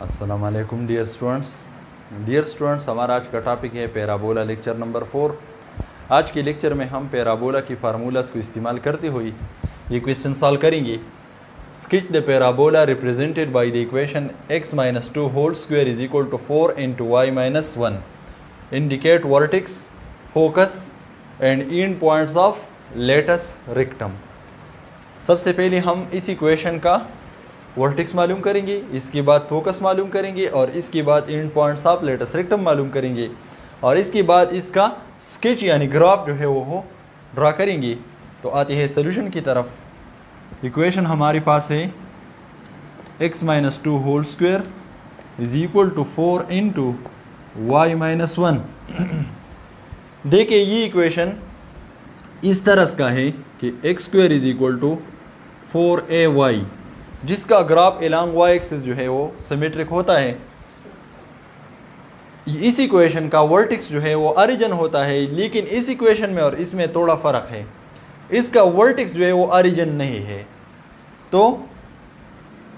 अस्सलामुअलैकुम dear students, हमारा आज का टॉपिक है पैराबोला लेक्चर नंबर 4। आज के लेक्चर में हम पैराबोला की फार्मूलाज को इस्तेमाल करते हुए ये क्वेश्चन सॉल्व करेंगे। Sketch the parabola represented by the equation x - 2 whole square is equal to 4 × y - 1। Indicate vertex, focus and end points of latus rectum. सबसे पहले हम इस इक्वेशन का वर्टेक्स मालूम करेंगे, इसके बाद फोकस मालूम करेंगे और इसके बाद end points of latus rectum मालूम करेंगे और इसके बाद इसका स्केच यानी ग्राफ जो है वो ड्रा करेंगे। तो आते हैं सोल्यूशन की तरफ। इक्वेशन हमारे पास है x - 2 whole square is equal to 4 × y - 1। देखिए ये इक्वेशन इस तरह का है कि x² is equal to 4ay, जिसका ग्राफ एलॉन्ग y एक्सिस जो है वो सिमेट्रिक होता है। इस इक्वेशन का वर्टेक्स जो है वो ओरिजिन होता है, लेकिन इस इक्वेशन में और इसमें थोड़ा फ़र्क है। इसका वर्टेक्स जो है वो ओरिजिन नहीं है। तो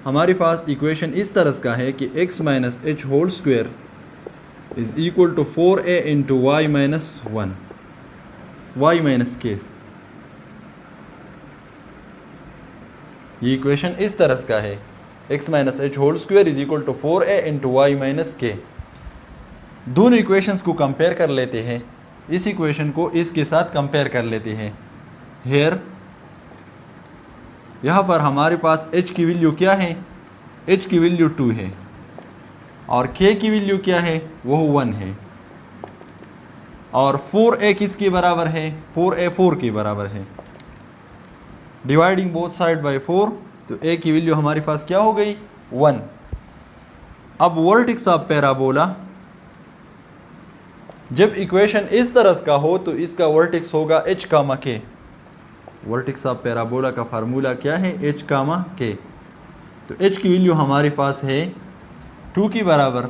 हमारे पास इक्वेशन इस तरह का है कि x - h whole square is equal to 4a × y - 1 y - k। ये इक्वेशन इस तरह का है, x - h whole square is equal to 4a × y - k। दोनों इक्वेशंस को कंपेयर कर लेते हैं। इस इक्वेशन को इसके साथ कंपेयर कर लेते हैं। हेयर यहाँ पर हमारे पास h की वैल्यू क्या है? h की वैल्यू 2 है और k की वैल्यू क्या है? वो 1 है। और 4a किसके बराबर है? 4a 4 के बराबर है। डिवाइडिंग बोथ साइड बाय 4, तो a की वैल्यू हमारे पास क्या हो गई? 1। अब वर्टेक्स ऑफ पैराबोला, जब इक्वेशन इस तरह का हो तो इसका वर्टेक्स होगा h, k। Vertex of parabola का फार्मूला क्या है? h, k। तो h की वैल्यू हमारे पास है 2 के बराबर,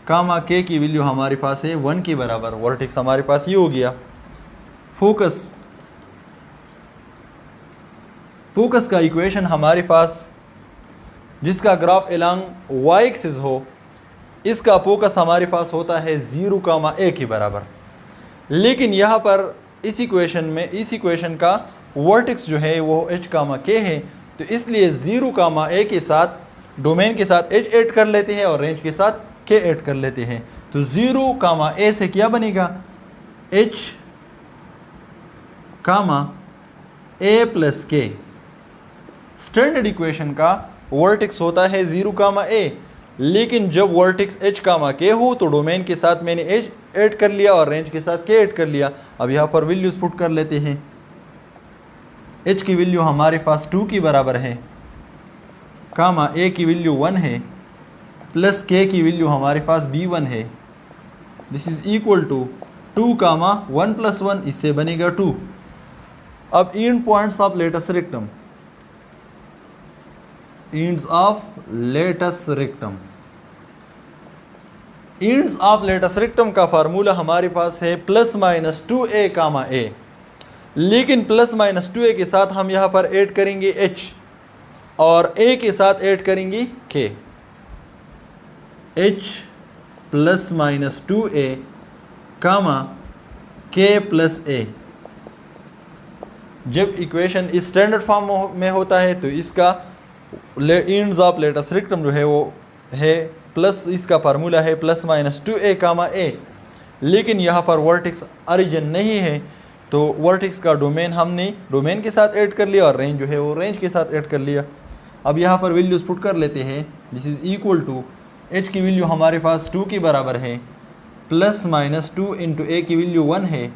k की वैल्यू हमारे पास है 1 के बराबर। वर्टेक्स हमारे पास ये हो गया। फोकस का इक्वेशन हमारे पास जिसका ग्राफ एलॉन्ग y एक्सिस हो, इसका फोकस हमारे पास होता है 0, a के बराबर। लेकिन यहाँ पर इस इक्वेशन का वर्टेक्स जो है वो h, k है। तो इसलिए 0, a के साथ डोमेन के साथ h ऐड कर लेते हैं और रेंज के साथ k ऐड कर लेते हैं। तो 0, a से क्या बनेगा? h, a + k। Standard equation का वर्टेक्स होता है 0, a, लेकिन जब वर्टेक्स h, k हो तो डोमेन के साथ मैंने h ऐड कर लिया और रेंज के साथ k ऐड कर लिया। अब यहाँ पर वैल्यूज पुट कर लेते हैं। h की वैल्यू हमारे पास 2 के बराबर है, a की वैल्यू 1 है, प्लस k की वैल्यू हमारे पास b1 है। दिस इज इक्वल टू 2, 1 + 1, इससे बनेगा 2। अब end points of latus rectum, ends of latus rectum. Ends of latus rectum का फार्मूला हमारे पास है ± 2a, a। लेकिन ± 2a के साथ हम यहाँ पर ऐड करेंगे h और a के साथ ऐड करेंगे k। h ± 2a, k + a। जब इक्वेशन इस स्टैंडर्ड फॉर्म में होता है तो इसका एंड्स ऑफ लेटस रेक्टम जो है वो है प्लस, इसका फार्मूला है ± 2a, a। लेकिन यहाँ पर वर्टेक्स ओरिजिन नहीं है, तो वर्टेक्स का डोमेन हमने डोमेन के साथ ऐड कर लिया और रेंज जो है वो रेंज के साथ ऐड कर लिया। अब यहाँ पर वैल्यूज पुट कर लेते हैं। This is equal to h की वैल्यू हमारे पास 2 के बराबर है, ± 2 × a की वैल्यू 1 है,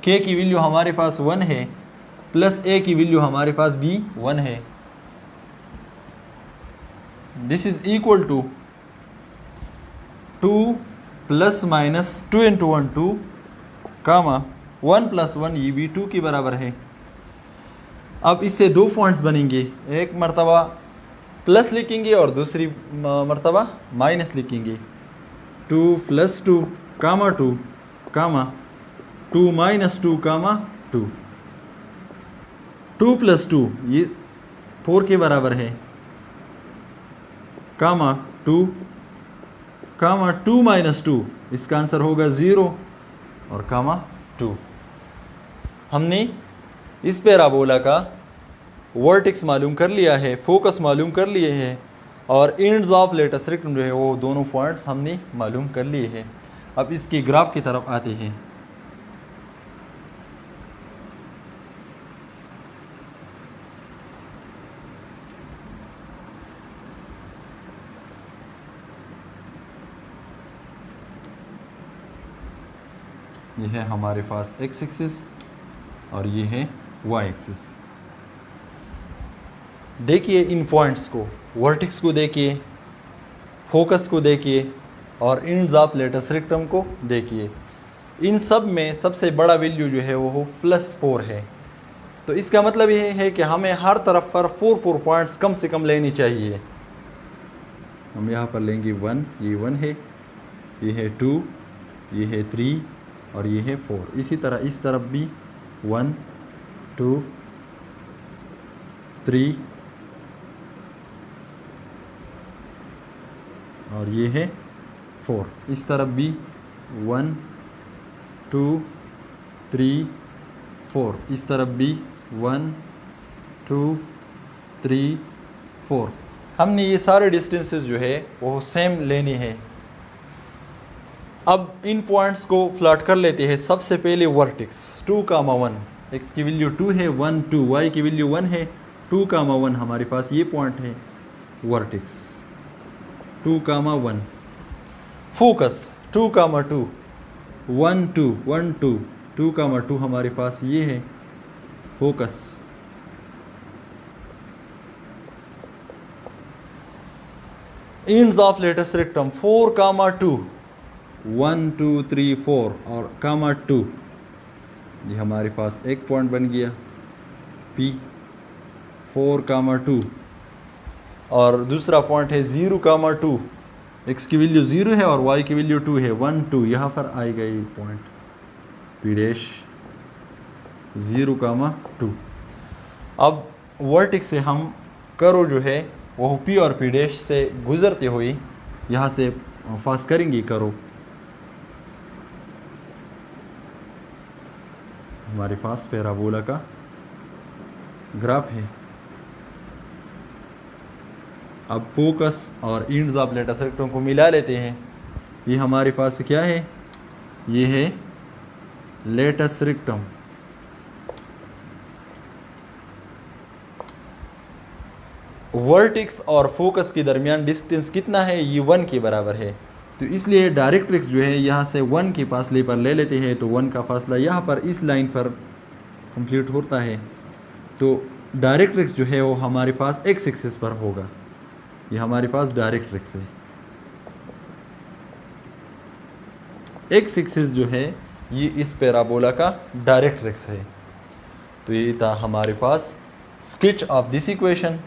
k की वैल्यू हमारे पास 1 है, प्लस a की वैल्यू हमारे पास b 1 है। दिस इज इक्वल टू 2 ± 2 × 1 2, 1 + 1, ये भी 2 के बराबर है। अब इससे दो पॉइंट्स बनेंगे, एक मर्तबा प्लस लिखेंगे और दूसरी मर्तबा माइनस लिखेंगे। 2 + 2, 2, 2 - 2, 2। 2 + 2 ये 4 के बराबर है, 2 कामा 2 माइनस 2, इसका आंसर होगा 0 और कामा 2। हमने इस पैराबोला का वर्टेक्स मालूम कर लिया है, फोकस मालूम कर लिए हैं और एंड्स ऑफ लेटेस्ट रेक्टम जो है वो दोनों पॉइंट्स हमने मालूम कर लिए हैं। अब इसके ग्राफ की तरफ आते हैं। ये है हमारे पास एक्स एक्सिस और ये है वाई एक्सिस। देखिए इन पॉइंट्स को, वर्टेक्स को देखिए, फोकस को देखिए और एंड्स ऑफ लेटेस्ट रेक्टम को देखिए। इन सब में सबसे बड़ा वैल्यू जो है वो +4 है। तो इसका मतलब ये है कि हमें हर तरफ पर 4 पॉइंट्स कम से कम लेनी चाहिए। हम यहाँ पर लेंगे 1, ये 1 है, ये है 2, ये है 3 और ये है 4। इसी तरह इस तरफ भी 1, 2, 3 और ये है 4। इस तरफ भी 1, 2, 3, 4। इस तरफ भी 1, 2, 3, 4। हमने ये सारे डिस्टेंसेस जो है वो सेम लेने हैं। अब इन पॉइंट्स को फ्लैट कर लेते हैं। सबसे पहले वर्टेक्स 2, 1, x की वैल्यू 2 है, 1, 2, y की वैल्यू 1 है, 2, 1 हमारे पास ये पॉइंट है वर्टेक्स 2, 1। फोकस 2, 2, 1, 2, 1, 2, 2, 2 हमारे पास ये है focus. Ends of latus rectum 4, 2, 1, 2, 3, 4 और 2। ये हमारे पास एक पॉइंट बन गया P 4, 2 और दूसरा पॉइंट है 0, 2। x की वैल्यू 0 है और y की वैल्यू 2 है, 1, 2। यहाँ पर आएगा ये पॉइंट P डैश 0, 2। अब वर्टेक्स से हम करो जो है वो P और P डैश से गुजरते हुए यहाँ से पास करेंगे करो। हमारे पास पैराबोला का ग्राफ है। अब फोकस और एंड्स ऑफ लेटेस्ट रेक्टम को मिला लेते हैं। ये हमारे पास क्या है, ये है लेटेस्ट रेक्टम। वर्टेक्स और फोकस के दरमियान डिस्टेंस कितना है, ये 1 के बराबर है। तो इसलिए डायरेक्ट्रिक्स जो है यहाँ से 1 के फासले पर ले लेते हैं। तो 1 का फासला यहाँ पर इस लाइन पर कंप्लीट होता है। तो डायरेक्ट्रिक्स जो है वो हमारे पास एक्स एक्सिस पर होगा। ये हमारे पास डायरेक्ट्रिक्स है। एक्स एक्सिस जो है ये इस पैराबोला का डायरेक्ट्रिक्स है। तो ये था हमारे पास स्केच ऑफ दिस इक्वेशन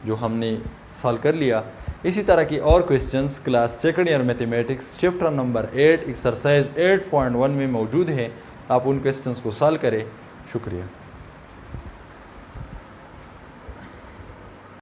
जो हमने सॉल्व कर लिया। इसी तरह की और questions class 2nd year mathematics chapter number 8 exercise 8.1 में मौजूद है। आप उन क्वेश्चंस को सॉल्व करें। शुक्रिया।